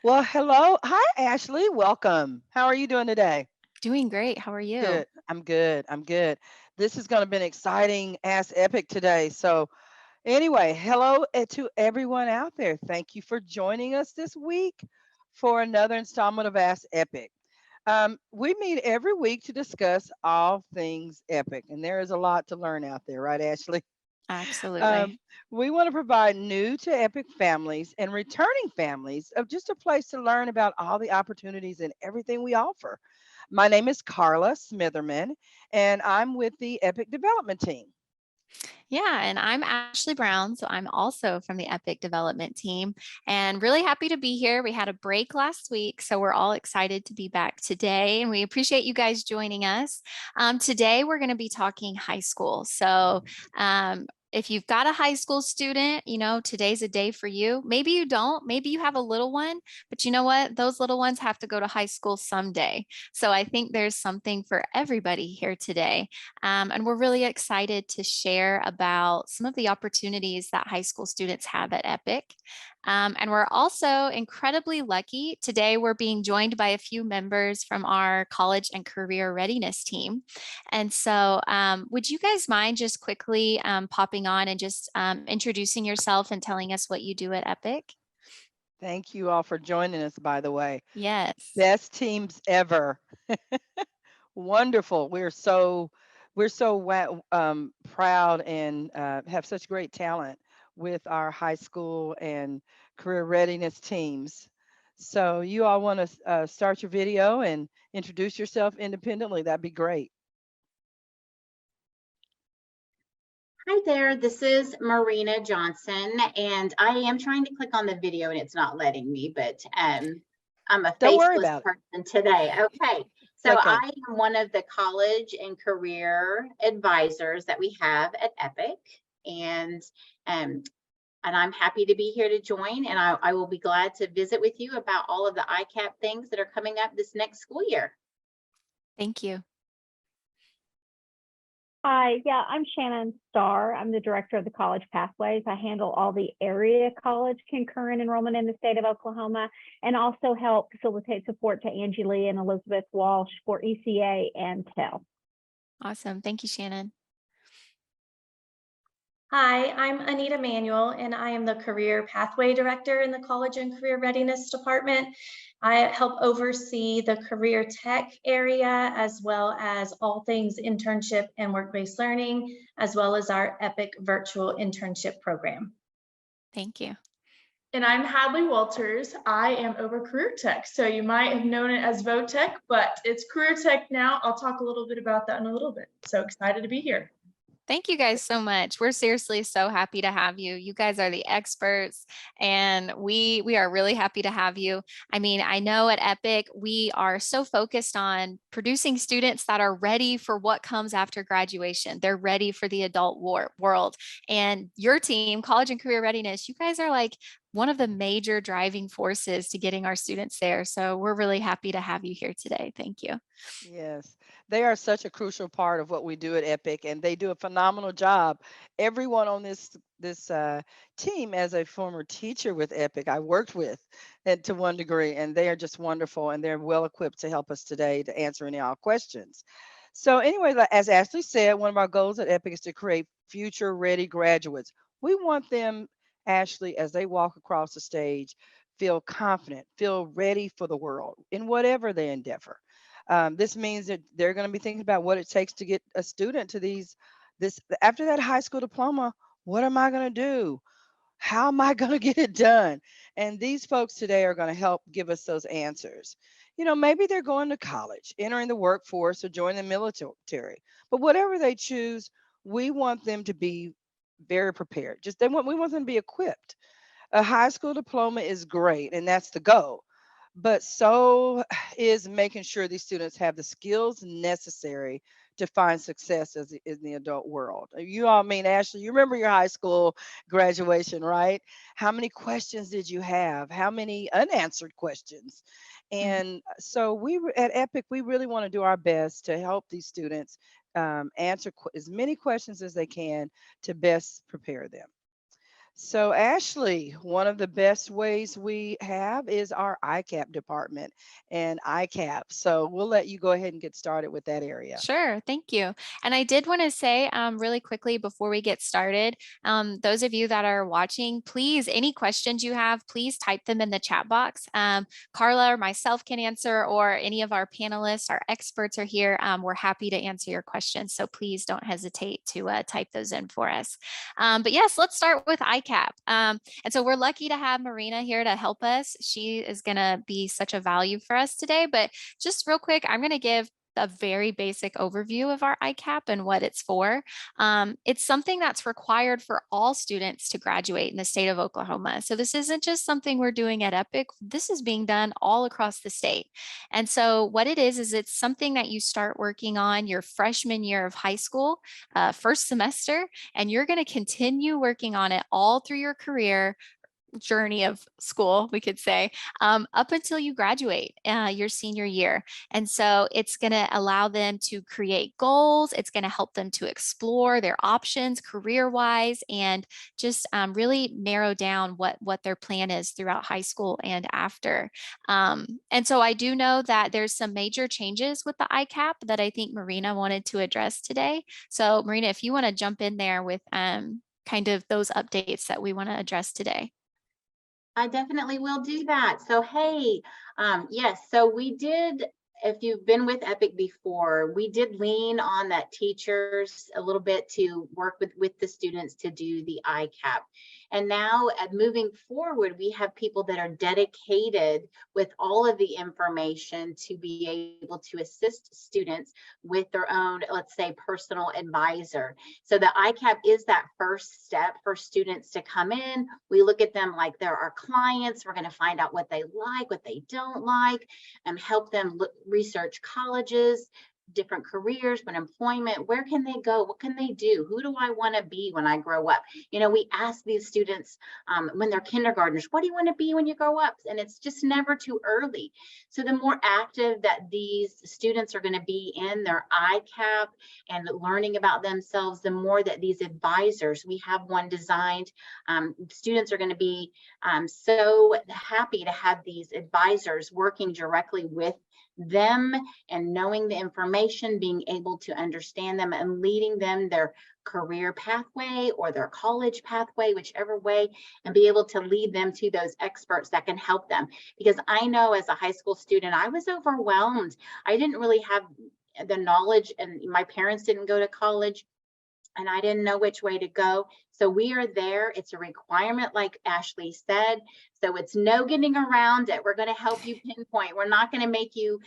Well, hello. Hi, Ashley. Welcome. How are you doing today? Doing great. How are you? Good. I'm good. I'm good. This is going to be an exciting ass epic today. So, anyway, hello to everyone out there. Thank you for joining us this week for another installment of Ask Epic. We meet every week to discuss all things epic, and there is a lot to learn out there, right, Ashley? Absolutely. Um, we want to provide new to Epic families and returning families of just a place to learn about all the opportunities and everything we offer. My name is Carla Smitherman, and I'm with the Epic Development Team. Yeah, and I'm Ashley Brown. So I'm also from the Epic Development team and really happy to be here. We had a break last week, so we're all excited to be back today. And we appreciate you guys joining us. Today, we're going to be talking high school. Um, if you've got a high school student, today's a day for you. Maybe you don't. Maybe you have a little one, but you know what? Those little ones have to go to high school someday. So I think there's something for everybody here today. And we're really excited to share about some of the opportunities that high school students have at Epic. And we're also incredibly lucky. Today, we're being joined by a few members from our college and career readiness team. And would you guys mind just quickly popping on and just introducing yourself and telling us what you do at Epic? Thank you all for joining us, by the way. Yes. Best teams ever. Wonderful. We're so proud and have such great talent with our high school and career readiness teams. So you all want to start your video and introduce yourself independently. That'd be great. Hi there, this is Marina Johnson, and I am trying to click on the video and it's not letting me, but I'm a Don't worry faceless about it. person today. Okay, It's so okay. I am one of the college and career advisors that we have at Epic, and um, and I'm happy to be here to join, and I will be glad to visit with you about all of the ICAP things that are coming up this next school year. Thank you. Hi, yeah, I'm Shannon Starr. I'm the director of the College Pathways. I handle all the area college concurrent enrollment in the state of Oklahoma and also help facilitate support to Angie Lee and Elizabeth Walsh for ECA and TEL. Awesome. Thank you, Shannon. Hi, I'm Anita Manuel, and I am the Career Pathway Director in the College and Career Readiness Department. I help oversee the career tech area, as well as all things internship and work-based learning, as well as our EPIC virtual internship program. Thank you. And I'm Hadley Walters. I am over Career Tech. So you might have known it as VoTech, but it's Career Tech now. I'll talk a little bit about that in a little bit. So excited to be here. Thank you guys so much. We're seriously so happy to have you. You guys are the experts and we are really happy to have you. I mean, I know at Epic we are so focused on producing students that are ready for what comes after graduation. They're ready for the adult world. And your team, College and Career Readiness, you guys are like one of the major driving forces to getting our students there. So we're really happy to have you here today. Thank you. Yes, they are such a crucial part of what we do at Epic, and they do a phenomenal job. Everyone on this team, as a former teacher with Epic, I worked with, and to one degree, and they are just wonderful, and they're well equipped to help us today to answer any of our questions. So, anyway, as Ashley said, one of our goals at Epic is to create future-ready graduates. We want them, Ashley, as they walk across the stage, feel confident, feel ready for the world in whatever they endeavor. This means that they're going to be thinking about what it takes to get a student to this after that high school diploma. What am I going to do? How am I going to get it done? And these folks today are going to help give us those answers. Maybe they're going to college, entering the workforce, or joining the military. But whatever they choose, we want them to be very prepared. We want them to be equipped. A high school diploma is great, and that's the goal. But so is making sure these students have the skills necessary to find success in the adult world. You all mean, Ashley, you remember your high school graduation, right? How many questions did you have? How many unanswered questions? Mhm. And so at Epic, we really want to do our best to help these students answer as many questions as they can to best prepare them. So, Ashley, one of the best ways we have is our ICAP department and ICAP. So, we'll let you go ahead and get started with that area. Sure, thank you. And I did want to say really quickly before we get started, those of you that are watching, please, any questions you have, please type them in the chat box. Carla or myself can answer, or any of our panelists, our experts are here. We're happy to answer your questions. So please don't hesitate to type those in for us. But yes, let's start with ICAP. And so we're lucky to have Marina here to help us. She is going to be such a value for us today. But just real quick, I'm going to give a very basic overview of our ICAP and what it's for. It's something that's required for all students to graduate in the state of Oklahoma. So this isn't just something we're doing at Epic. This is being done all across the state. And so what it is it's something that you start working on your freshman year of high school, first semester, and you're going to continue working on it all through your career journey of school, we could say, up until you graduate your senior year. And so it's going to allow them to create goals. It's going to help them to explore their options career-wise and just really narrow down what their plan is throughout high school and after. And so I do know that there's some major changes with the ICAP that I think Marina wanted to address today. So Marina, if you want to jump in there with kind of those updates that we want to address today. I definitely will do that. So, hey, yes, so we did, if you've been with Epic before, we did lean on that teachers a little bit to work with the students to do the ICAP. And now moving forward, we have people that are dedicated with all of the information to be able to assist students with their own, let's say, personal advisor. So the ICAP is that first step for students to come in. We look at them like they're our clients. We're going to find out what they like, what they don't like, and help them research colleges, different careers, but employment, where can they go? What can they do? Who do I want to be when I grow up? You know, we ask these students when they're kindergartners, what do you want to be when you grow up? And it's just never too early. So the more active that these students are going to be in their ICAP and learning about themselves, the more that these advisors, we have one designed, students are going to be so happy to have these advisors working directly with them and knowing the information, being able to understand them and leading them their career pathway or their college pathway, whichever way, and be able to lead them to those experts that can help them. Because I know as a high school student, I was overwhelmed. I didn't really have the knowledge, and my parents didn't go to college, and I didn't know which way to go. So we are there. It's a requirement, like Ashley said. So it's no getting around it. We're going to help you pinpoint. We're not going to make you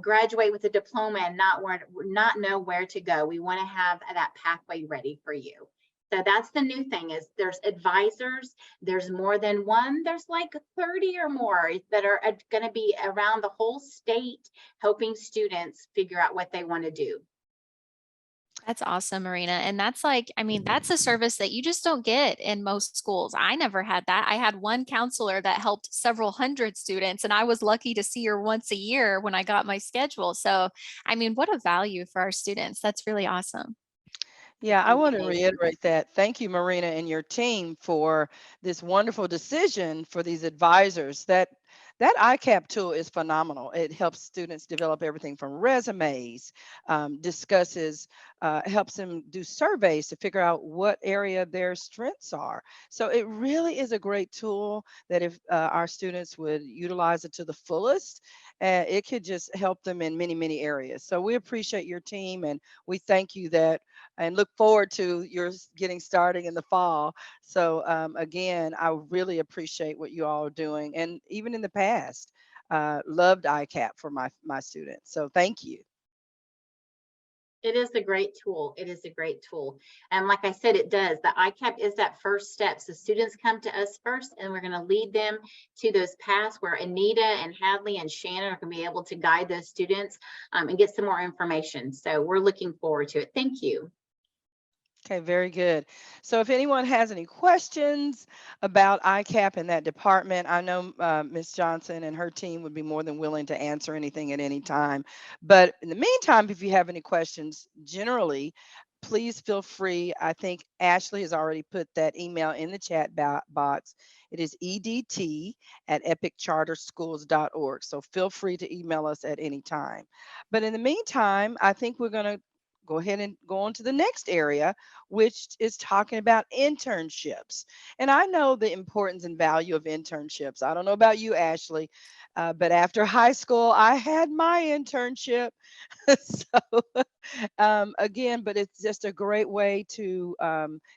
graduate with a diploma and not know where to go. We want to have that pathway ready for you. So that's the new thing is there's advisors. There's more than one. There's like 30 or more that are going to be around the whole state helping students figure out what they want to do. That's awesome, Marina. And that's like, I mean, that's a service that you just don't get in most schools. I never had that. I had one counselor that helped several hundred students, and I was lucky to see her once a year when I got my schedule. So, I mean, what a value for our students. That's really awesome. Yeah, I want to reiterate that. Thank you, Marina, and your team for this wonderful decision for these advisors. That ICAP tool is phenomenal. It helps students develop everything from resumes, discusses, helps them do surveys to figure out what area their strengths are. So it really is a great tool that if our students would utilize it to the fullest, it could just help them in many, many areas. So we appreciate your team and we thank you that and look forward to your getting starting in the fall. So again, I really appreciate what you all are doing. And even in the past, loved ICAP for my students. So thank you. It is a great tool. It is a great tool. And like I said, it does. The ICAP is that first step. So students come to us first, and we're going to lead them to those paths where Anita and Hadley and Shannon are going to be able to guide those students and get some more information. So we're looking forward to it. Thank you. Okay, very good. So if anyone has any questions about ICAP in that department, I know Ms. Johnson and her team would be more than willing to answer anything at any time. But in the meantime, if you have any questions generally, please feel free. I think Ashley has already put that email in the chat box. It is edt@epiccharterschools.org. So feel free to email us at any time. But in the meantime, I think we're going to go ahead and go on to the next area, which is talking about internships. And I know the importance and value of internships. I don't know about you, Ashley, but after high school, I had my internship. So again, but it's just a great way to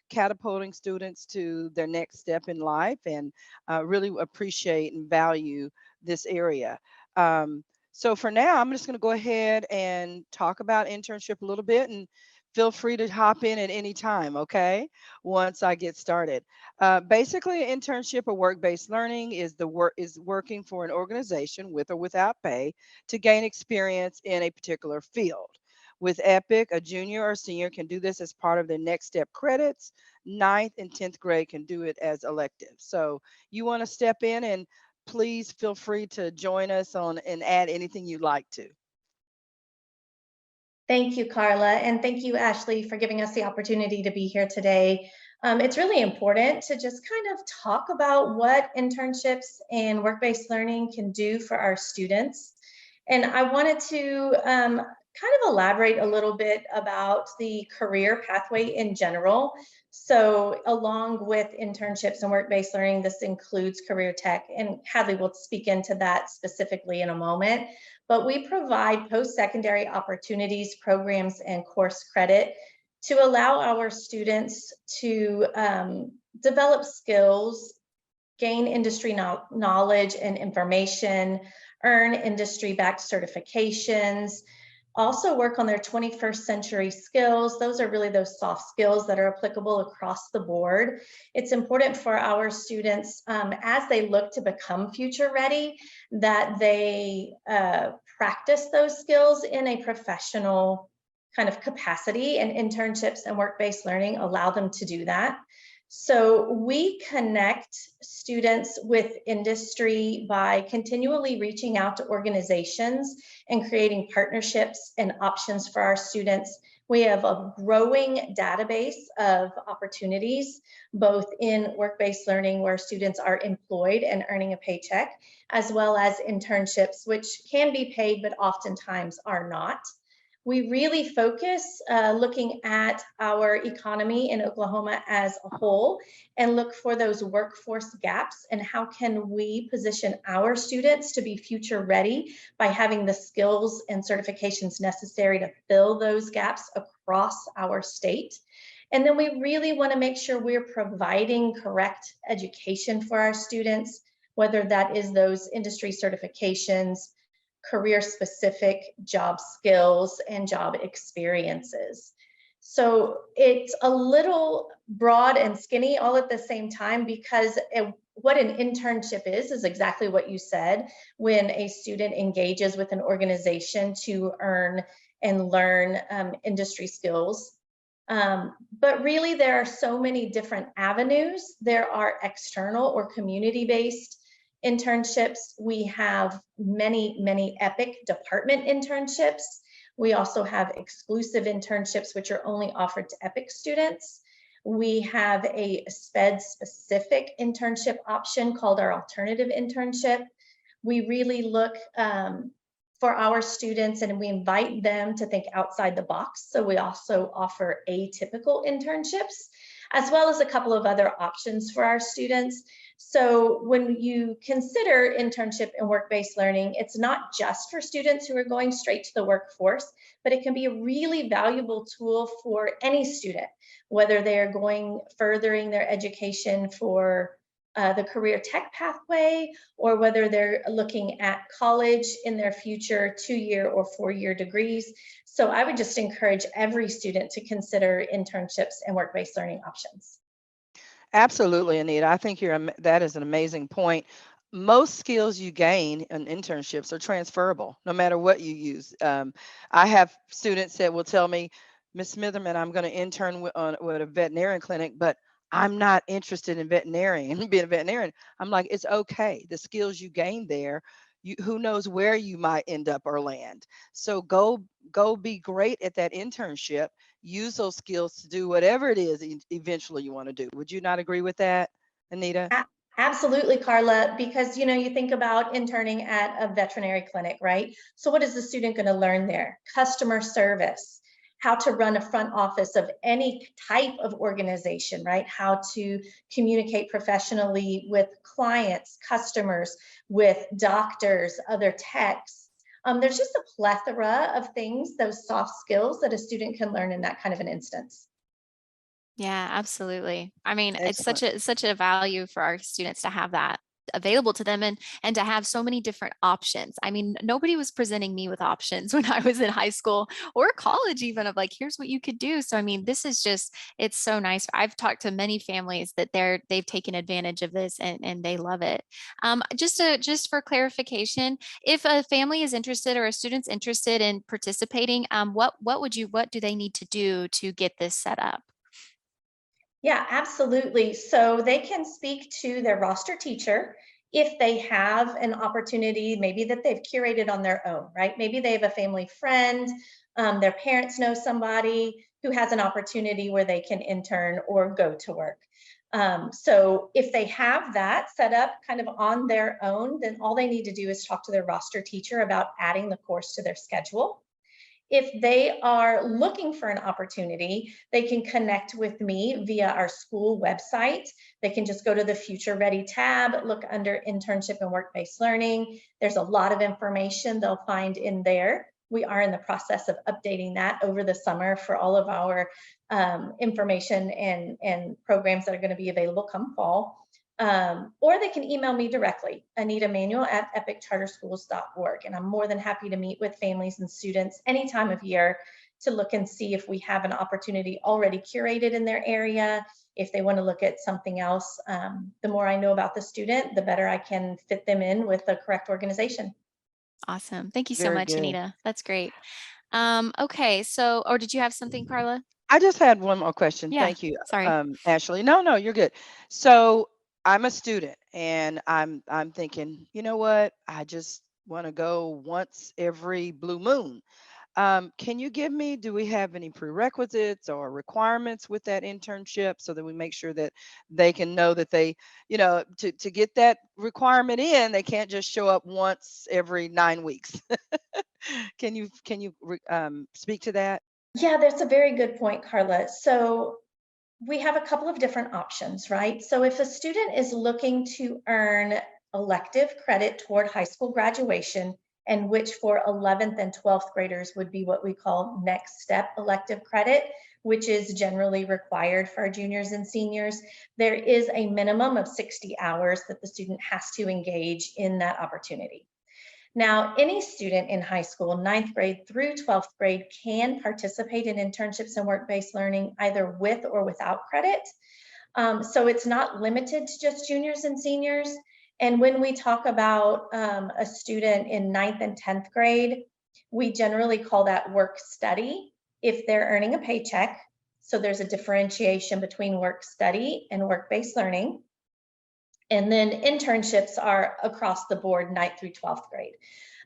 catapulting students to their next step in life, and really appreciate and value this area. Um, so for now, I'm just going to go ahead and talk about internship a little bit, and feel free to hop in at any time, okay? Once I get started. Basically, an internship or work-based learning is working for an organization with or without pay to gain experience in a particular field. With EPIC, a junior or senior can do this as part of their next step credits. Ninth and 10th grade can do it as electives. So you want to step in, and please feel free to join us on and add anything you'd like to. Thank you, Carla, and thank you, Ashley, for giving us the opportunity to be here today. It's really important to just kind of talk about what internships and work-based learning can do for our students. And I wanted to kind of elaborate a little bit about the career pathway in general. So along with internships and work-based learning, this includes career tech, and Hadley will speak into that specifically in a moment. But we provide post-secondary opportunities, programs, and course credit to allow our students to develop skills, gain industry knowledge and information, earn industry-backed certifications, also work on their 21st century skills. Those are really those soft skills that are applicable across the board. It's important for our students as they look to become future ready that they practice those skills in a professional kind of capacity, and internships and work-based learning allow them to do that. So we connect students with industry by continually reaching out to organizations and creating partnerships and options for our students. We have a growing database of opportunities, both in work-based learning where students are employed and earning a paycheck, as well as internships, which can be paid, but oftentimes are not. We really focus looking at our economy in Oklahoma as a whole and look for those workforce gaps and how can we position our students to be future ready by having the skills and certifications necessary to fill those gaps across our state. And then we really want to make sure we're providing correct education for our students, whether that is those industry certifications, career-specific job skills, and job experiences. So it's a little broad and skinny all at the same time, because what an internship is exactly what you said. When a student engages with an organization to earn and learn industry skills. But really, there are so many different avenues. There are external or community-based internships. We have many EPIC department internships. We also have exclusive internships, which are only offered to EPIC students. We have a SPED-specific internship option called our alternative internship. We really look for our students and we invite them to think outside the box. So we also offer atypical internships, as well as a couple of other options for our students. So when you consider internship and work-based learning, it's not just for students who are going straight to the workforce, but it can be a really valuable tool for any student, whether they are furthering their education for the career tech pathway, or whether they're looking at college in their future 2-year or 4-year degrees. So I would just encourage every student to consider internships and work-based learning options. Absolutely, Anita. I think that is an amazing point. Most skills you gain in internships are transferable, no matter what you use. I have students that will tell me, Miss Smitherman, I'm going to intern with a veterinarian clinic, but I'm not interested in veterinarian, being a veterinarian. I'm like, it's okay. The skills you gain there, who knows where you might end up or land. So go be great at that internship. use those skills to do whatever it is eventually you want to do. Would you not agree with that, Anita? Absolutely, Carla, because you think about interning at a veterinary clinic, right? So what is the student going to learn there? Customer service, how to run a front office of any type of organization, right? How to communicate professionally with clients, customers, with doctors, other techs. There's just a plethora of things, those soft skills that a student can learn in that kind of an instance. Yeah, absolutely. I mean, it's Excellent. such a value for our students to have that available to them and to have so many different options. I mean, nobody was presenting me with options when I was in high school or college even, of like, here's what you could do. So I mean, this is just, it's so nice. I've talked to many families that they've taken advantage of this and they love it. Just for clarification, if a family is interested or a student's interested in participating, what do they need to do to get this set up? Yeah, absolutely. So they can speak to their roster teacher if they have an opportunity, maybe that they've curated on their own, right? Maybe they have a family friend, their parents know somebody who has an opportunity where they can intern or go to work. So if they have that set up kind of on their own, then all they need to do is talk to their roster teacher about adding the course to their schedule. If they are looking for an opportunity, they can connect with me via our school website. They can just go to the Future Ready tab, look under internship and work-based learning. There's a lot of information they'll find in there. We are in the process of updating that over the summer for all of our information and programs that are going to be available come fall. Or they can email me directly, anitamanuel@epiccharterschools.org. And I'm more than happy to meet with families and students any time of year to look and see if we have an opportunity already curated in their area. If they want to look at something else, the more I know about the student, the better I can fit them in with the correct organization. Awesome. Thank you so Very much, good. Anita. That's great. Okay, so, or did you have something, Carla? I just had one more question. Yeah, Thank you, sorry. Ashley. No, you're good. So I'm a student and I'm thinking, you know what? I just want to go once every blue moon. Can you do we have any prerequisites or requirements with that internship so that we make sure that they can know that they, to get that requirement in, they can't just show up once every 9 weeks. Can you speak to that? Yeah, that's a very good point, Carla. So we have a couple of different options, right? So if a student is looking to earn elective credit toward high school graduation, and which for 11th and 12th graders would be what we call next step elective credit, which is generally required for our juniors and seniors, there is a minimum of 60 hours that the student has to engage in that opportunity. Now, any student in high school, 9th grade through 12th grade, can participate in internships and work-based learning either with or without credit. So it's not limited to just juniors and seniors. And when we talk about a student in 9th and 10th grade, we generally call that work study if they're earning a paycheck. So there's a differentiation between work study and work-based learning. And then internships are across the board, 9th through 12th grade.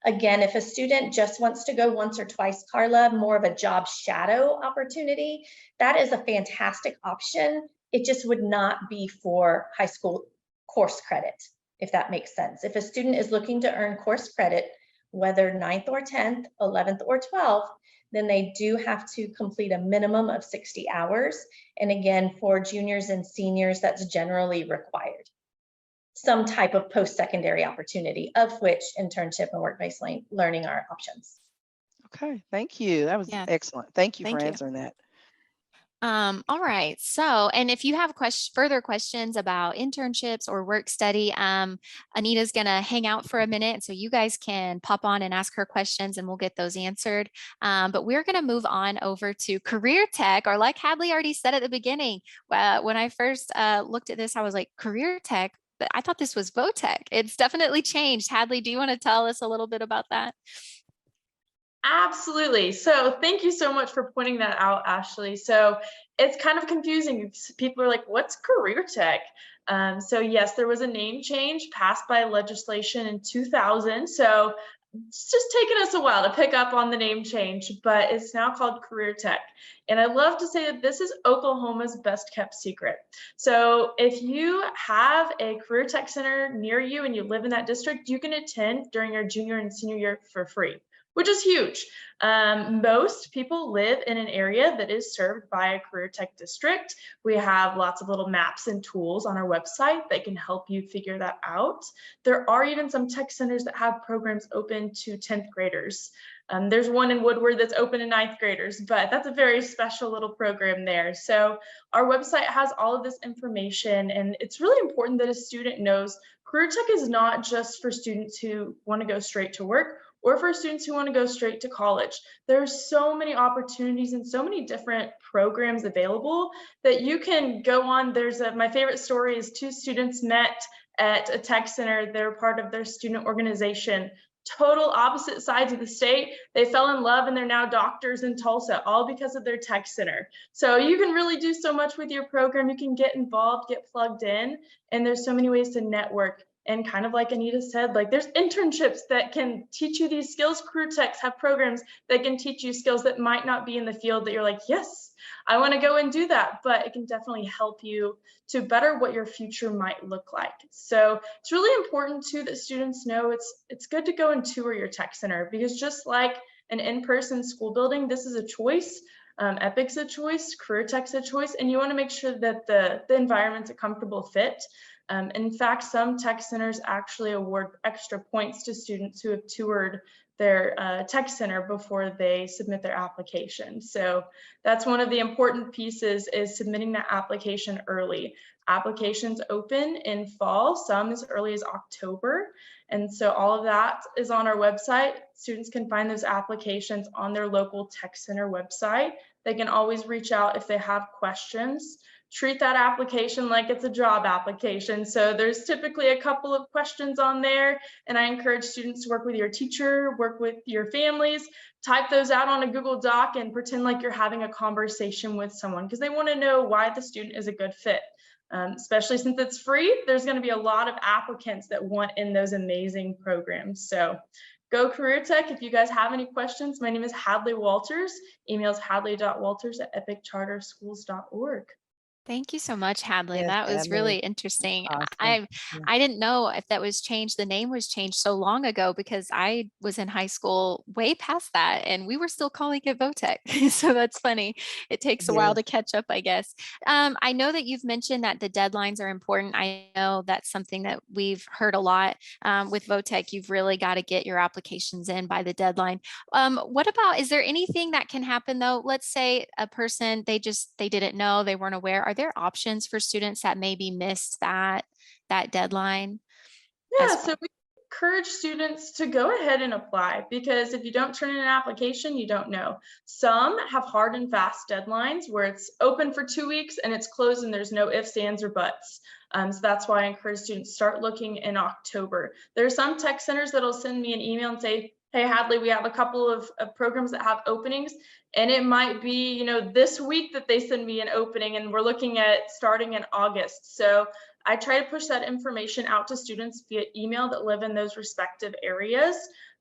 Again, if a student just wants to go once or twice, Carla, more of a job shadow opportunity, that is a fantastic option. It just would not be for high school course credit, if that makes sense. If a student is looking to earn course credit, whether 9th or 10th, 11th or 12th, then they do have to complete a minimum of 60 hours. And again, for juniors and seniors, that's generally required. Some type of post-secondary opportunity, of which internship and work-based learning are options. Okay, thank you. That was Yeah, excellent. Thank you for thank you. answering that. All right. So, and if you have further questions about internships or work study, Anita's going to hang out for a minute. So you guys can pop on and ask her questions and we'll get those answered. But we're going to move on over to career tech, or like Hadley already said at the beginning, when I first looked at this, I was like, career tech? But I thought this was VOTech. It's definitely changed. Hadley, do you want to tell us a little bit about that? Absolutely. So thank you so much for pointing that out, Ashley. So it's kind of confusing. People are like, what's career tech? So yes, there was a name change passed by legislation in 2000. So it's just taken us a while to pick up on the name change, but it's now called Career Tech. And I love to say that this is Oklahoma's best kept secret. So if you have a Career Tech Center near you and you live in that district, you can attend during your junior and senior year for free, which is huge. Most people live in an area that is served by a Career Tech district. We have lots of little maps and tools on our website that can help you figure that out. There are even some tech centers that have programs open to 10th graders. There's one in Woodward that's open to 9th graders, but that's a very special little program there. So our website has all of this information, and it's really important that a student knows Career Tech is not just for students who want to go straight to work or for students who want to go straight to college. There's so many opportunities and so many different programs available that you can go on. My favorite story is 2 students met at a tech center. They're part of their student organization. Total opposite sides of the state. They fell in love and they're now doctors in Tulsa, all because of their tech center. So you can really do so much with your program. You can get involved, get plugged in, and there's so many ways to network. And kind of like Anita said, like there's internships that can teach you these skills. Career Techs have programs that can teach you skills that might not be in the field that you're like, yes, I want to go and do that, but it can definitely help you to better what your future might look like. So it's really important too that students know it's good to go and tour your tech center, because just like an in-person school building, this is a choice. Epic's a choice, Career Tech's a choice, and you want to make sure that the environment's a comfortable fit. In fact, some tech centers actually award extra points to students who have toured their tech center before they submit their application. So that's one of the important pieces, is submitting that application early. Applications open in fall, some as early as October. And so all of that is on our website. Students can find those applications on their local tech center website. They can always reach out if they have questions. Treat that application like it's a job application. So there's typically a couple of questions on there, and I encourage students to work with your teacher, work with your families, type those out on a Google Doc and pretend like you're having a conversation with someone, because they want to know why the student is a good fit. Especially since it's free, there's going to be a lot of applicants that want in those amazing programs. So go Career Tech. If you guys have any questions, my name is Hadley Walters. Email is hadley.walters@epicharterschools.org. Thank you so much, Hadley. Yes, That was Hadley. really interesting. Awesome. I Yeah. I didn't know if that was changed. The name was changed so long ago, because I was in high school way past that, and we were still calling it VOTEC. So that's funny. It takes a while to catch up, I guess. I know that you've mentioned that the deadlines are important. I know that's something that we've heard a lot with VOTEC. You've really got to get your applications in by the deadline. What about, is there anything that can happen though? Let's say a person, they didn't know, they weren't aware. Are there options for students that maybe missed that deadline? Yeah, so we encourage students to go ahead and apply, because if you don't turn in an application, you don't know. Some have hard and fast deadlines where it's open for 2 weeks and it's closed and there's no ifs, ands, or buts. So that's why I encourage students start looking in October. There are some tech centers that'll send me an email and say, hey, Hadley, we have a couple of programs that have openings, and it might be, this week that they send me an opening, and we're looking at starting in August. So I try to push that information out to students via email that live in those respective areas.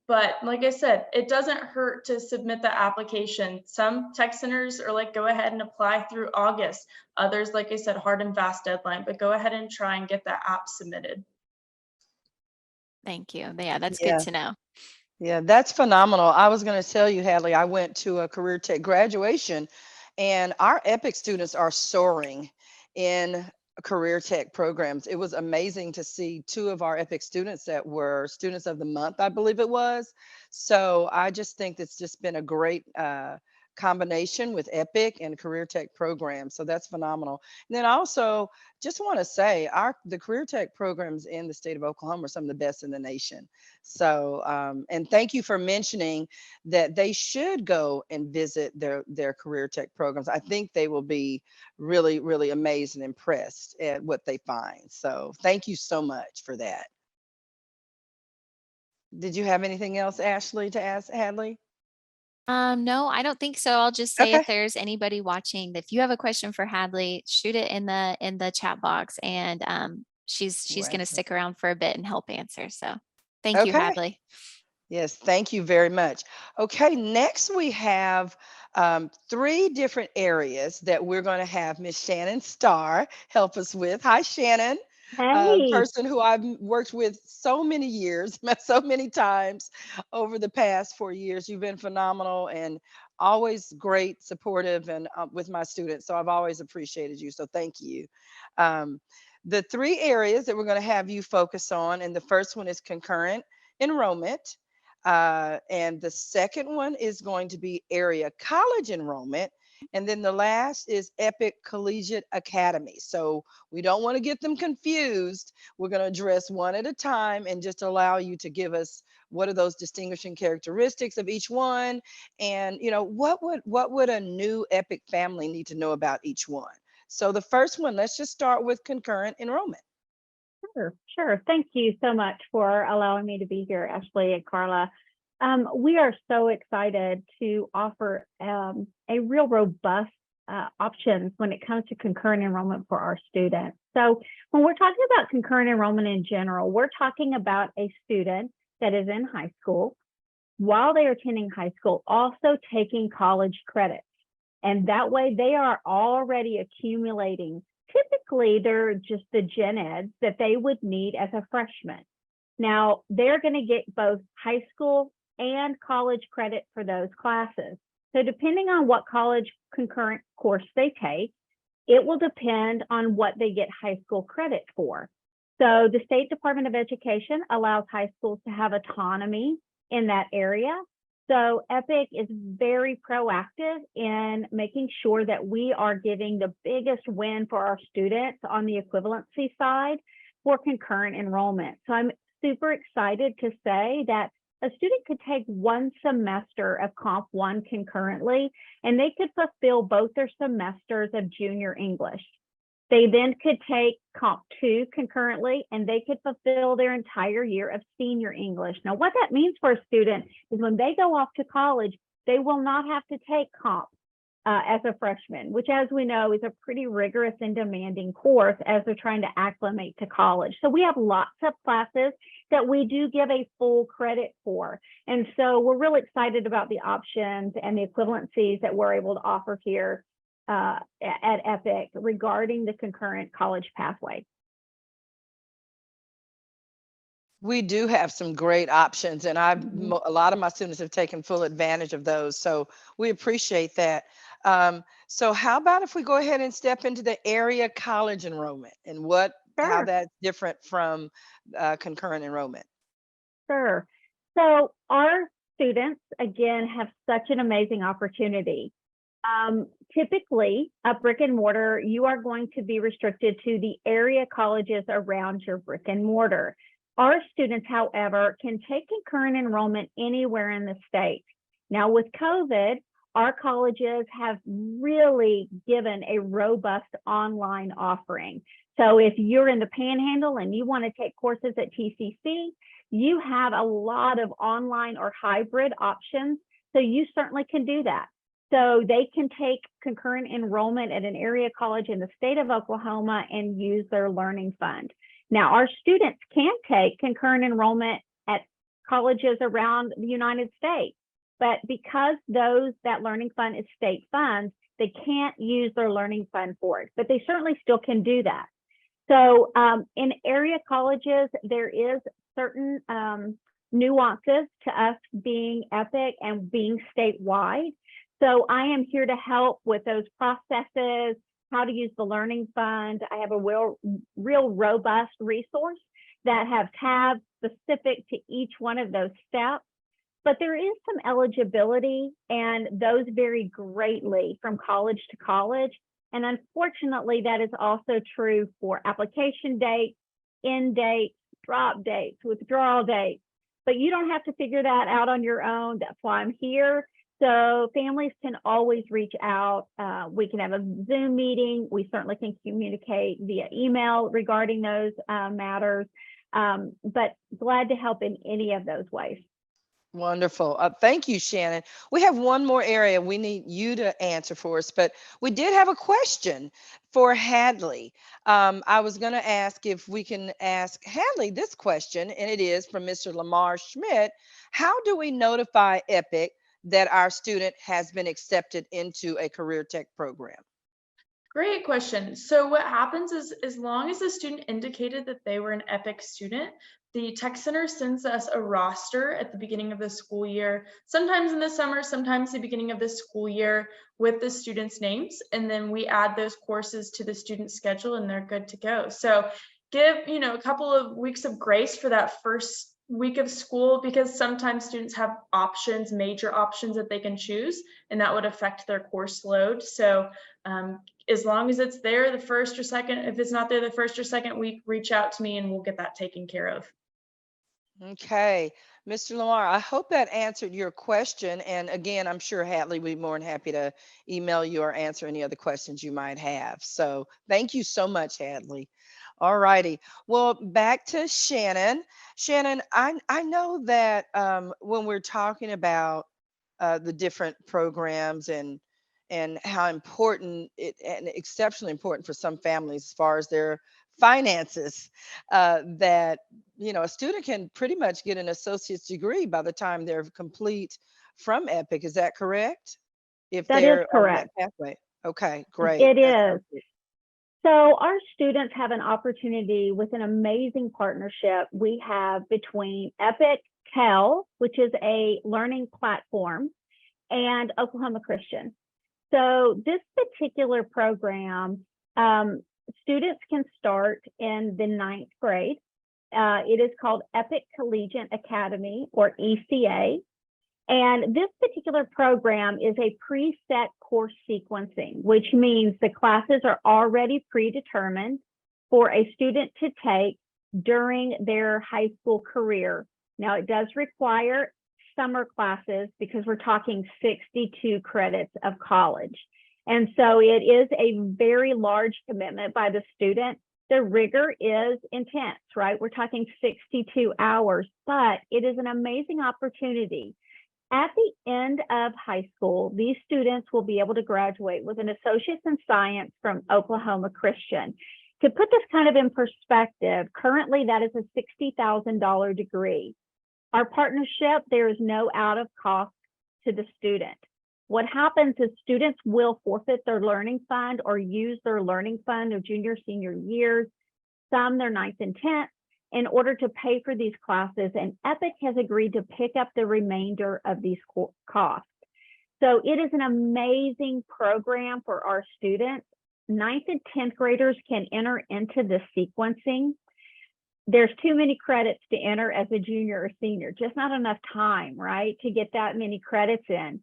But like I said, it doesn't hurt to submit the application. Some tech centers are like, go ahead and apply through August. Others, like I said, hard and fast deadline, but go ahead and try and get that app submitted. Thank you. Yeah, that's good to know. Yeah, that's phenomenal. I was going to tell you, Hadley, I went to a Career Tech graduation, and our EPIC students are soaring in Career Tech programs. It was amazing to see 2 of our EPIC students that were students of the month, I believe it was. So I just think it's just been a great combination with EPIC and Career Tech programs. So that's phenomenal. And then also just want to say the Career Tech programs in the state of Oklahoma are some of the best in the nation. So, and thank you for mentioning that they should go and visit their Career Tech programs. I think they will be really, really amazed and impressed at what they find. So thank you so much for that. Did you have anything else, Ashley, to ask Hadley? No, I don't think so. I'll just say, Okay. if there's anybody watching, if you have a question for Hadley, shoot it in the chat box, and she's going to stick around for a bit and help answer. So thank you, Okay. Hadley. Yes, thank you very much. Okay, next we have 3 different areas that we're going to have Miss Shannon Starr help us with. Hi, Shannon, a Hey, person who I've worked with so many years, met so many times over the past 4 years. You've been phenomenal and always great, supportive, and with my students. So I've always appreciated you. So thank you. Um, the 3 areas that we're going to have you focus on, and the first one is concurrent enrollment. And the second one is going to be area college enrollment. And then the last is Epic Collegiate Academy. So we don't want to get them confused. We're going to address one at a time and just allow you to give us what are those distinguishing characteristics of each one. And what would a new Epic family need to know about each one? So the first one, let's just start with concurrent enrollment. sure. Thank you so much for allowing me to be here, Ashley and Carla. We are so excited to offer a real robust options when it comes to concurrent enrollment for our students. So when we're talking about concurrent enrollment in general, we're talking about a student that is in high school while they're attending high school, also taking college credits. And that way they are already accumulating. Typically, they're just the gen eds that they would need as a freshman. Now, they're going to get both high school and college credit for those classes. So depending on what college concurrent course they take, it will depend on what they get high school credit for. So the State Department of Education allows high schools to have autonomy in that area. So EPIC is very proactive in making sure that we are giving the biggest win for our students on the equivalency side for concurrent enrollment. So I'm super excited to say that a student could take 1 semester of Comp 1 concurrently, and they could fulfill both their semesters of junior English. They then could take Comp 2 concurrently, and they could fulfill their entire year of senior English. Now, what that means for a student is when they go off to college, they will not have to take Comp as a freshman, which, as we know, is a pretty rigorous and demanding course as they're trying to acclimate to college. So we have lots of classes that we do give a full credit for. And so we're really excited about the options and the equivalencies that we're able to offer here at EPIC regarding the concurrent college pathway. We do have some great options, and a lot of my students have taken full advantage of those. So we appreciate that. So how about if we go ahead and step into the area college enrollment and how Sure. that's different from concurrent enrollment? Sure. So our students, again, have such an amazing opportunity. Typically, a brick and mortar, you are going to be restricted to the area colleges around your brick and mortar. Our students, however, can take concurrent enrollment anywhere in the state. Now, with COVID, our colleges have really given a robust online offering. So if you're in the Panhandle and you want to take courses at TCC, you have a lot of online or hybrid options. So you certainly can do that. So they can take concurrent enrollment at an area college in the state of Oklahoma and use their learning fund. Now, our students can take concurrent enrollment at colleges around the United States, but because that learning fund is state funds, they can't use their learning fund for it, but they certainly still can do that. So in area colleges, there is certain nuances to us being EPIC and being statewide. So I am here to help with those processes, how to use the learning fund. I have a real robust resource that have tabs specific to each one of those steps. But there is some eligibility, and those vary greatly from college to college. And unfortunately, that is also true for application dates, end dates, drop dates, withdrawal dates. But you don't have to figure that out on your own. That's why I'm here. So families can always reach out. We can have a Zoom meeting. We certainly can communicate via email regarding those matters, but glad to help in any of those ways. Wonderful. Thank you, Shannon. We have one more area we need you to answer for us, but we did have a question for Hadley. I was going to ask if we can ask Hadley this question, and it is from Mr. Lamar Schmidt. How do we notify EPIC that our student has been accepted into a career tech program? Great question. So what happens is, as long as the student indicated that they were an EPIC student, the Tech Center sends us a roster at the beginning of the school year, sometimes in the summer, sometimes the beginning of the school year, with the students' names, and then we add those courses to the student schedule and they're good to go. So give, a couple of weeks of grace for that first week of school, because sometimes students have options, major options that they can choose, and that would affect their course load. So as long as it's there the first or second, if it's not there the first or second week, reach out to me and we'll get that taken care of. Okay, Mr. Lamar, I hope that answered your question. And again, I'm sure Hadley would be more than happy to email you or answer any other questions you might have. So thank you so much, Hadley. All righty. Well, back to Shannon. Shannon, I know that when we're talking about the different programs and how important it and exceptionally important for some families as far as their finances, that a student can pretty much get an associate's degree by the time they're complete from EPIC. Is that correct? If That is they're on that correct. pathway. Okay, great. It That's is. perfect. So our students have an opportunity with an amazing partnership we have between Epic Cal, which is a learning platform, and Oklahoma Christian. So this particular program, students can start in the 9th grade. It is called Epic Collegiate Academy, or ECA. And this particular program is a preset course sequencing, which means the classes are already predetermined for a student to take during their high school career. Now, it does require summer classes because we're talking 62 credits of college. And so it is a very large commitment by the student. The rigor is intense, right? We're talking 62 hours, but it is an amazing opportunity. At the end of high school, these students will be able to graduate with an associate's in science from Oklahoma Christian. To put this kind of in perspective, currently that is a $60,000 degree. Our partnership, there is no out of cost to the student. What happens is students will forfeit their learning fund or use their learning fund of junior, senior years, some their 9th and 10th, in order to pay for these classes, and EPIC has agreed to pick up the remainder of these costs. So it is an amazing program for our students. 9th and 10th graders can enter into the sequencing. There's too many credits to enter as a junior or senior, just not enough time, right, to get that many credits in.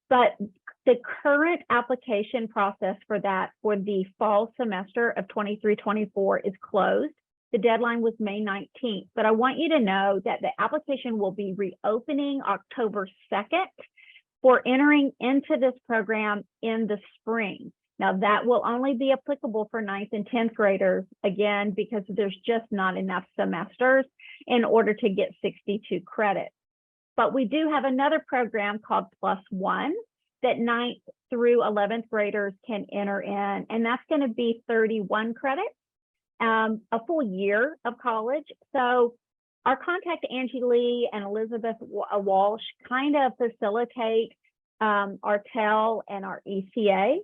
But the current application process for that for the fall semester of 23-24 is closed. The deadline was May 19th, but I want you to know that the application will be reopening October 2nd for entering into this program in the spring. Now that will only be applicable for 9th and 10th graders, again, because there's just not enough semesters in order to get 62 credits. But we do have another program called Plus One that 9th through 11th graders can enter in, and that's going to be 31 credits. A full year of college. So our contact Angie Lee and Elizabeth Walsh kind of facilitate our TEL and our ECA.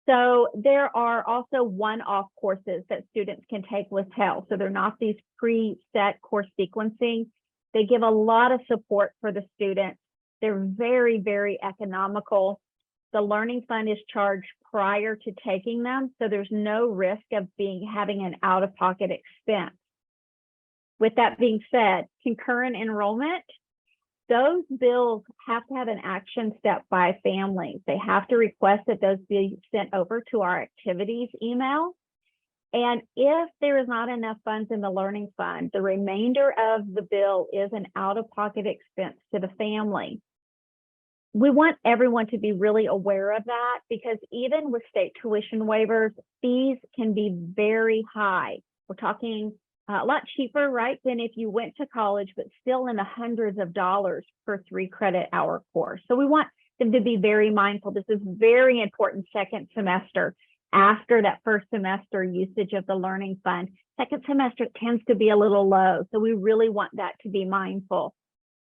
So there are also one-off courses that students can take with TEL. So they're not these preset course sequencing. They give a lot of support for the students. They're very, very economical. The learning fund is charged prior to taking them, so there's no risk of having an out-of-pocket expense. With that being said, concurrent enrollment, those bills have to have an action step by families. They have to request that those be sent over to our activities email. And if there is not enough funds in the learning fund, the remainder of the bill is an out-of-pocket expense to the family. We want everyone to be really aware of that, because even with state tuition waivers, fees can be very high. We're talking a lot cheaper, right, than if you went to college, but still in the hundreds of dollars for 3 credit hour course. So we want them to be very mindful. This is very important second semester after that first semester usage of the Learning Fund. Second semester tends to be a little low, so we really want that to be mindful.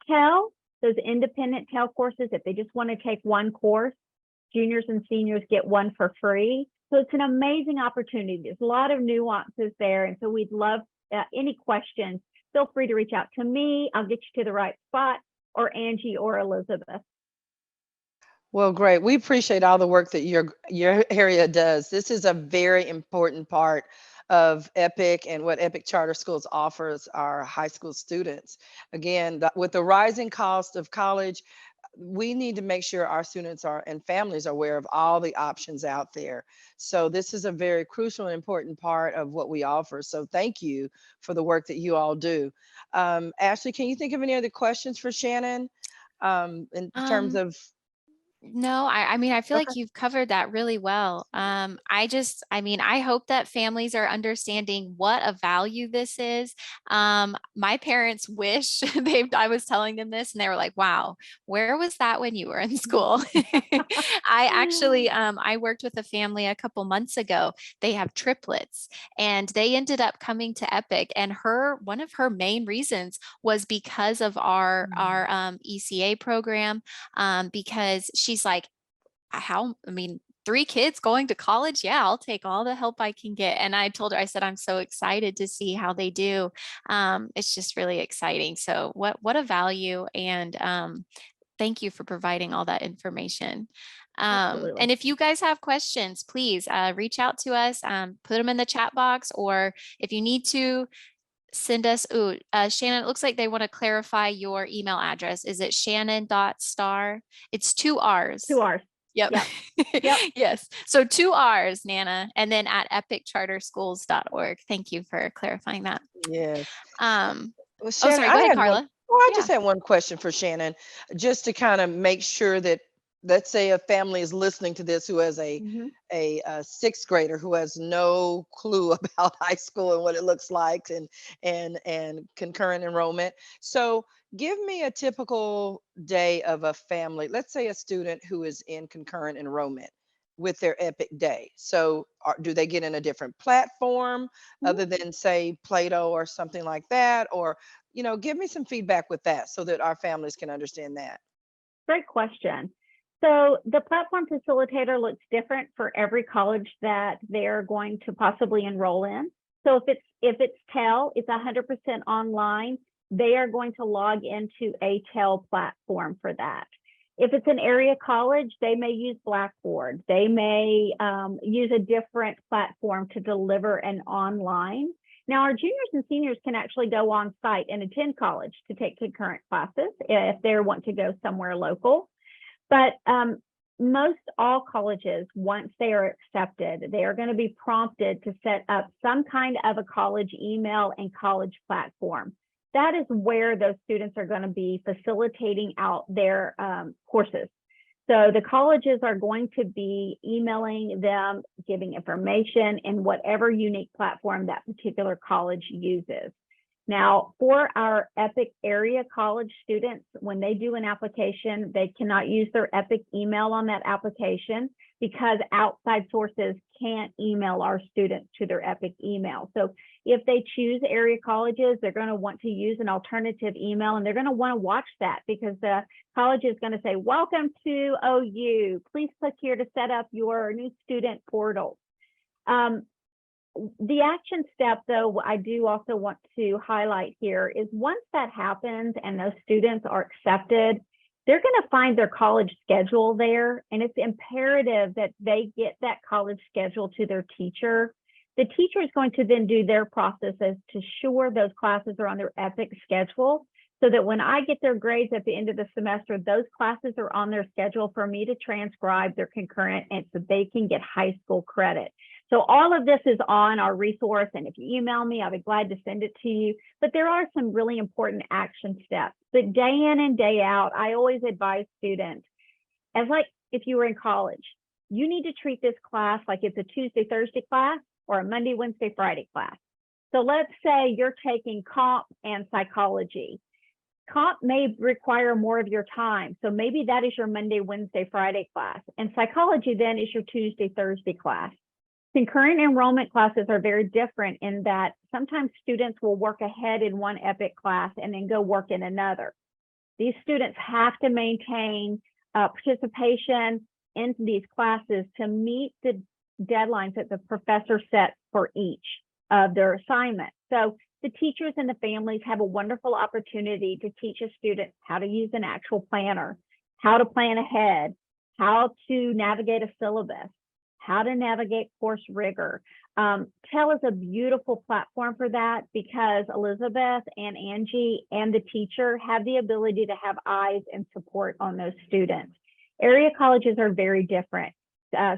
Those independent Tell courses, if they just want to take one course, juniors and seniors get one for free. So it's an amazing opportunity. There's a lot of nuances there. And so we'd love any questions. Feel free to reach out to me. I'll get you to the right spot, or Angie or Elizabeth. Well, great. We appreciate all the work that your area does. This is a very important part of EPIC and what EPIC Charter Schools offers our high school students. Again, with the rising cost of college, we need to make sure our students are and families are aware of all the options out there. So this is a very crucial and important part of what we offer. So thank you for the work that you all do. Ashley, can you think of any other questions for Shannon in terms Um, of? No, I mean, I feel Okay. like you've covered that really well. I mean, I hope that families are understanding what a value this is. My parents wish I was telling them this and they were like, wow, where was that when you were in school? I actually, I worked with a family a couple months ago. They have triplets and they ended up coming to Epic, and one of her main reasons was because of our ECA program, because she's like, I mean, 3 kids going to college? Yeah, I'll take all the help I can get. And I told her, I said, I'm so excited to see how they do. It's just really exciting. So what a value. And thank you for providing all that information. Absolutely. And if you guys have questions, please reach out to us, put them in the chat box, or if you need to, send us. Shannon, it looks like they want to clarify your email address. Is it shannon.star? It's 2 R's. 2 R's. Yep. Yep. Yes. So 2 R's, Nana, and then at epiccharterschools.org. Thank you for clarifying that. Yes. Well, Shannon, sorry, go ahead, Carla. I just had one question for Shannon, just to kind of make sure that, let's say a family is listening to this who has a sixth grader who has no clue about high school and what it looks like and concurrent enrollment. So give me a typical day of a family. Let's say a student who is in concurrent enrollment with their EPIC day. So do they get in a different platform other than say Play-Doh or something like that? Or, give me some feedback with that so that our families can understand that. Great question. So the platform facilitator looks different for every college that they're going to possibly enroll in. So if it's Tell, it's 100% online. They are going to log into a Tell platform for that. If it's an area college, they may use Blackboard. They may use a different platform to deliver an online. Now, our juniors and seniors can actually go on site and attend college to take concurrent classes if they want to go somewhere local. But most all colleges, once they are accepted, they are going to be prompted to set up some kind of a college email and college platform. That is where those students are going to be facilitating out their courses. So the colleges are going to be emailing them, giving information in whatever unique platform that particular college uses. Now, for our EPIC area college students, when they do an application, they cannot use their EPIC email on that application because outside sources can't email our students to their EPIC email. So if they choose area colleges, they're going to want to use an alternative email, and they're going to want to watch that because the college is going to say, welcome to OU. Please click here to set up your new student portal. The action step, though, I do also want to highlight here is once that happens and those students are accepted, they're going to find their college schedule there. And it's imperative that they get that college schedule to their teacher. The teacher is going to then do their processes to ensure those classes are on their EPIC schedule so that when I get their grades at the end of the semester, those classes are on their schedule for me to transcribe their concurrent and so they can get high school credit. So all of this is on our resource, and if you email me, I'll be glad to send it to you. But there are some really important action steps. But day in and day out, I always advise students, as like if you were in college, you need to treat this class like it's a Tuesday, Thursday class or a Monday, Wednesday, Friday class. So let's say you're taking comp and psychology. Comp may require more of your time. So maybe that is your Monday, Wednesday, Friday class. And psychology then is your Tuesday, Thursday class. Concurrent enrollment classes are very different in that sometimes students will work ahead in one EPIC class and then go work in another. These students have to maintain participation in these classes to meet the deadlines that the professor sets for each of their assignments. So the teachers and the families have a wonderful opportunity to teach a student how to use an actual planner, how to plan ahead, how to navigate a syllabus, how to navigate course rigor. TEL is a beautiful platform for that because Elizabeth and Angie and the teacher have the ability to have eyes and support on those students. Area colleges are very different.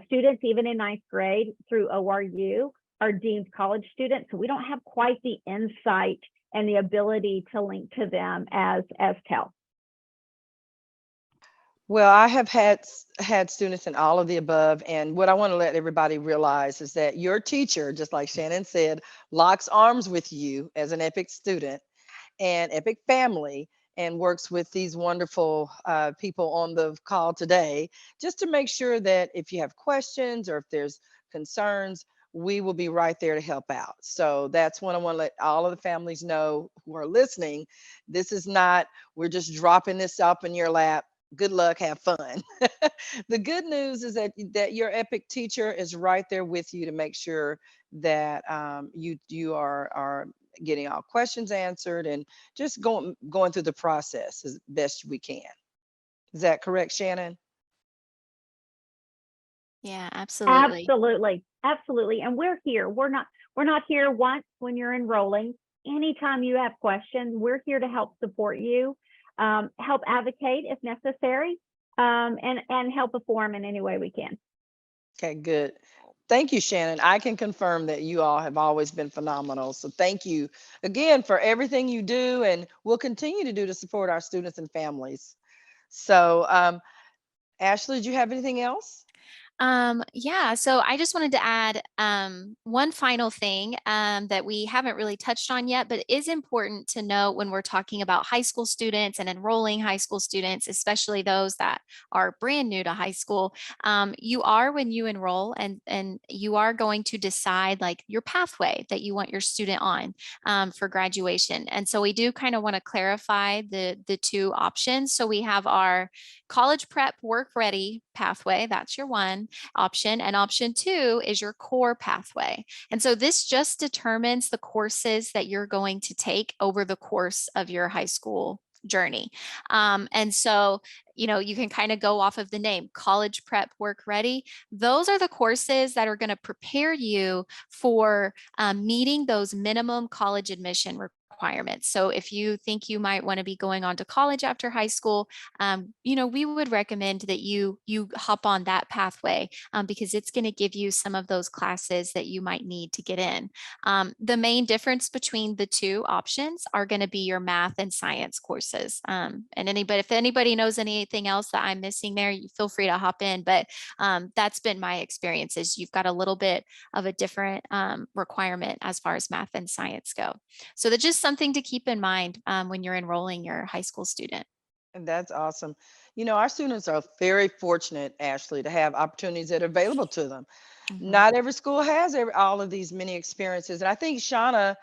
Students, even in ninth grade through ORU, are deemed college students. So we don't have quite the insight and the ability to link to them as TEL. Well, I have had students in all of the above, and what I want to let everybody realize is that your teacher, just like Shannon said, locks arms with you as an EPIC student and EPIC family, and works with these wonderful people on the call today, just to make sure that if you have questions or if there's concerns, we will be right there to help out. So that's what I want to let all of the families know who are listening. This is not, we're just dropping this up in your lap. Good luck, have fun. The good news is that your EPIC teacher is right there with you to make sure that you are getting all questions answered and just going through the process as best we can. Is that correct, Shannon? Yeah, absolutely. Absolutely. And we're here. We're not here once when you're enrolling. Anytime you have questions, we're here to help support you, help advocate if necessary, and help inform in any way we can. Okay, good. Thank you, Shannon. I can confirm that you all have always been phenomenal. So thank you again for everything you do and will continue to do to support our students and families. So Ashley, do you have anything else? Yeah, so I just wanted to add one final thing that we haven't really touched on yet, but is important to note when we're talking about high school students and enrolling high school students, especially those that are brand new to high school. You are, when you enroll, and you are going to decide like your pathway that you want your student on for graduation. And so we do kind of want to clarify the two options. So we have our college prep work ready pathway. That's your one option. And option two is your core pathway. And so this just determines the courses that you're going to take over the course of your high school journey. And so, you can kind of go off of the name college prep work ready. Those are the courses that are going to prepare you for meeting those minimum college admission requirements. So if you think you might want to be going on to college after high school, we would recommend that you hop on that pathway because it's going to give you some of those classes that you might need to get in. The main difference between the two options are going to be your math and science courses. And if anybody knows anything else that I'm missing there, you feel free to hop in. But that's been my experience, is you've got a little bit of a different requirement as far as math and science go. So that's just something to keep in mind when you're enrolling your high school student. And that's awesome. Our students are very fortunate, Ashley, to have opportunities that are available to them. Mhm. Not every school has all of these many experiences. And I think Shauna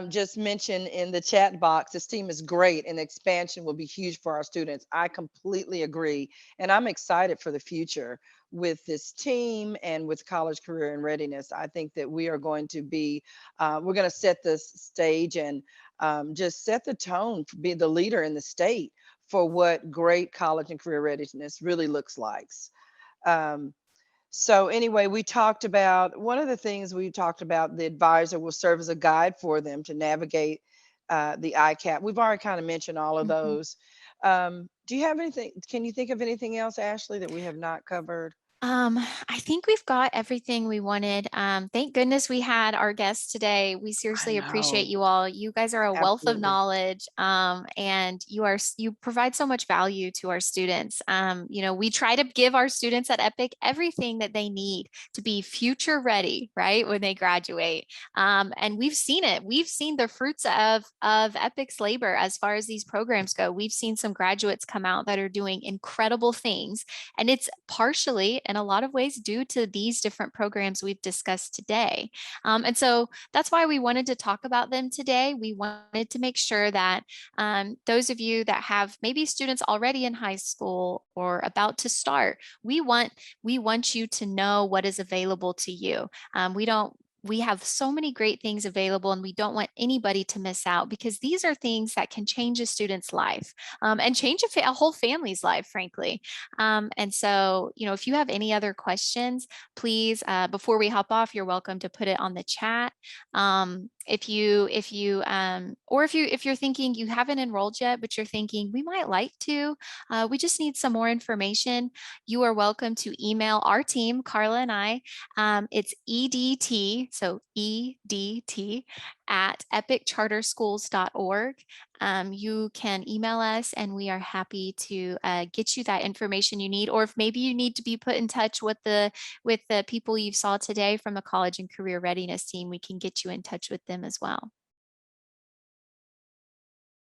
just mentioned in the chat box, this team is great and the expansion will be huge for our students. I completely agree. And I'm excited for the future with this team and with college career and readiness. I think that we are going to be, we're going to set the stage and just set the tone, be the leader in the state for what great college and career readiness really looks like. So anyway, we talked about, one of the things we talked about, the advisor will serve as a guide for them to navigate the ICAP. We've already kind of mentioned all of those. Do you have anything, can you think of anything else, Ashley, that we have not covered? I think we've got everything we wanted. Thank goodness we had our guests today. We I seriously appreciate know. you all. You guys are a wealth of Absolutely. knowledge, and you provide so much value to our students. We try to give our students at Epic everything that they need to be future ready, right, when they graduate. And we've seen it. We've seen the fruits of Epic's labor as far as these programs go. We've seen some graduates come out that are doing incredible things, and it's partially, in a lot of ways, due to these different programs we've discussed today. And so that's why we wanted to talk about them today. We wanted to make sure that those of you that have maybe students already in high school or about to start, we want you to know what is available to you. We have so many great things available, and we don't want anybody to miss out, because these are things that can change a student's life, and change a whole family's life, frankly. And so, if you have any other questions, please, before we hop off, you're welcome to put it on the chat. If you're thinking you haven't enrolled yet, but you're thinking we might like to, we just need some more information, you are welcome to email our team, Carla and I. It's EDT, so EDT at epiccharterschools.org. You can email us, and we are happy to get you that information you need. Or if maybe you need to be put in touch with the people you saw today from the College and Career Readiness team, we can get you in touch with them as well.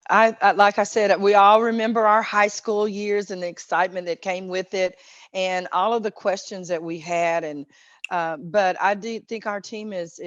Like I said, we all remember our high school years and the excitement that came with it, and all of the questions that we had. And but I do think our team is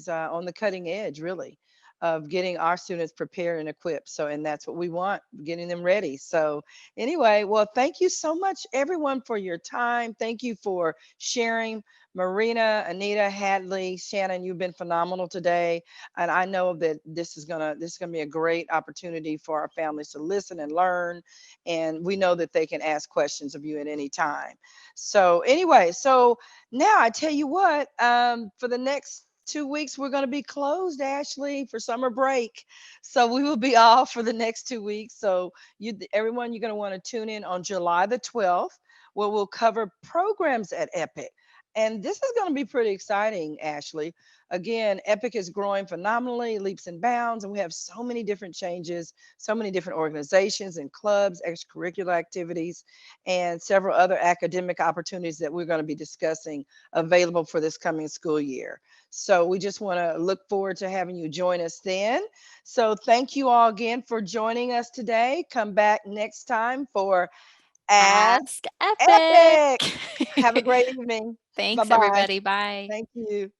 on the cutting edge, really, of getting our students prepared and equipped. So, and that's what we want, getting them ready. So, anyway, well, thank you so much, everyone, for your time. Thank you for sharing. Marina, Anita, Hadley, Shannon, you've been phenomenal today. And I know that this is gonna be a great opportunity for our families to listen and learn. And we know that they can ask questions of you at any time. So anyway, so now I tell you what, for the next 2 weeks, we're going to be closed, Ashley, for summer break. So we will be off for the next 2 weeks. So everyone, you're going to want to tune in on July the 12th, where we'll cover programs at Epic. And this is going to be pretty exciting, Ashley. Again, Epic is growing phenomenally, leaps and bounds, and we have so many different changes, so many different organizations and clubs, extracurricular activities, and several other academic opportunities that we're going to be discussing available for this coming school year. So we just want to look forward to having you join us then. So thank you all again for joining us today. Come back next time for Ask Ask Epic. Epic. Have a great evening. Thanks, Bye-bye. everybody. Bye. Thank you.